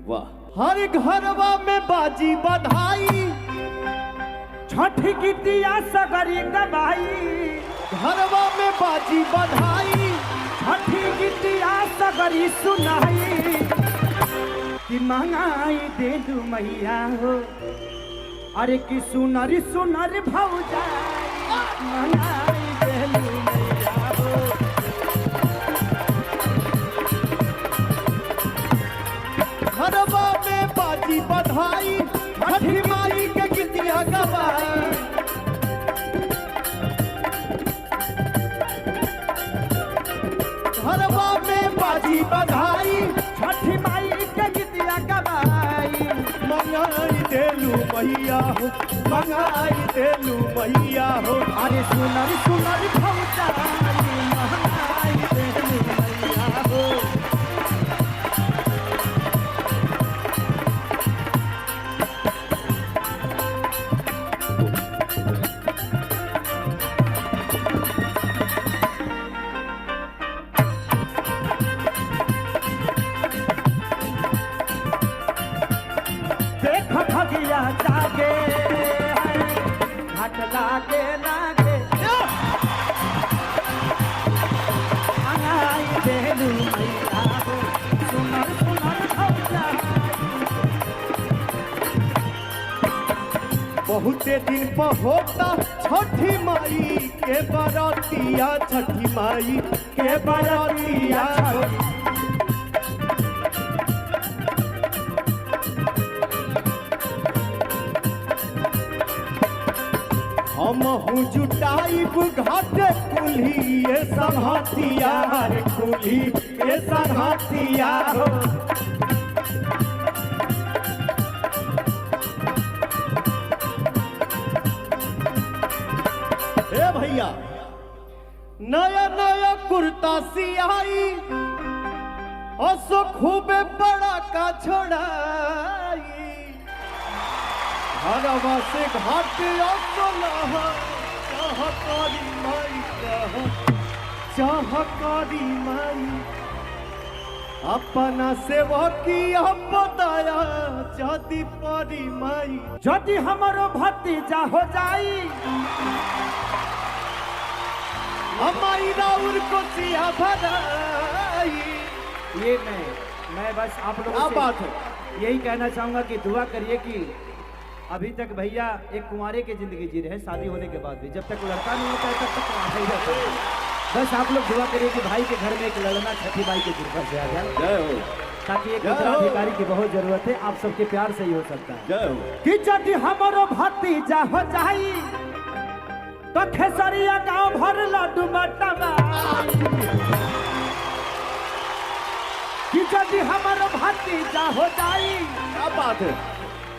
वाह। हर घरवा में बाजी बधाई, छठ गीतिया सगरी गवाई। घरवा में बाजी बधाई, छठ गीतिया सगरी सुनाई। कि मंगाई देलू मैया हो, अरे कि सुनर सुनर भौजा मंगाई देलू मैया हो। घरवा में बाजी बधाई, छठी माई के गीतिया गवाई। घरवा में बाजी बधाई, छठी माई के गीतिया गवाई। मंगाई देलू मैया हो, मंगाई देलू मैया हो। अरे सुनर सुनर भौजा मंगाई देलू मैया हो। देख भगिया जागे घाट लागे लागे। मंगाई देलू मैया हो, सुनर सुनर भौजा। बहुते दिन पर होता छठी माई के बरतिया, छठी माई के बरतिया। हम हूँ जुटाइब घाट कुल्ही ये संहतिया, रे कुल्ही ये संहतिया हो। हे भैया, नया नया कुर्ता सियाई, असो खूबे बड़ा का छोड़ाई। घरवा से घाट चाहकारी माई, चाहकारी माई। अपना सेवकिया बताया जाति परी माई। यदि हमारो भतीजा हो जाई, हमारी राउर को सिया भराई। ये मैं बस आप लोगों क्या से बात है? यही कहना चाहूंगा कि दुआ करिए कि अभी तक भैया एक कुंवारे की जिंदगी जी रहे, शादी होने के बाद भी। जब तक लड़का नहीं होता है तब तक कुंवारा ही रहता है। बस आप लोग दुआ करिए कि भाई के घर में एक लड़ना छठी माई के कृपा से आ जाए, जय हो। ताकि एक उत्तराधिकारी की बहुत जरूरत है। आप सबके प्यार से ही हो सकता है। जय हो। कि यदि हमारो भतीजा हो जाई, तो खेसरिया गांव भर लड्डू बटवाई। कि यदि हमारो भतीजा हो जाई, क्या बात है?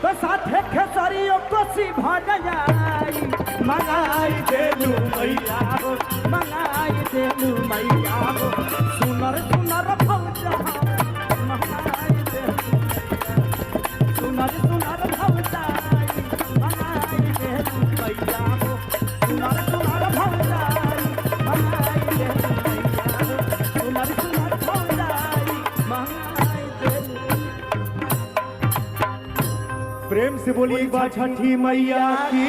तो साथे खेसरियों कोसी भजाई। मंगाई देलू मैया हो, मंगाई देलू मैया हो। सुनर सुनर भौजा मंगाई देलू मैया, सुनर सुनर भौजा मंगाई देलू मैया हो। सुनर सुनर भौजा मंगाई देलू मैया हो, सुनर सुनर भौजा मंगाई देलू। प्रेम से बोलिए एक बार छठी मैया की।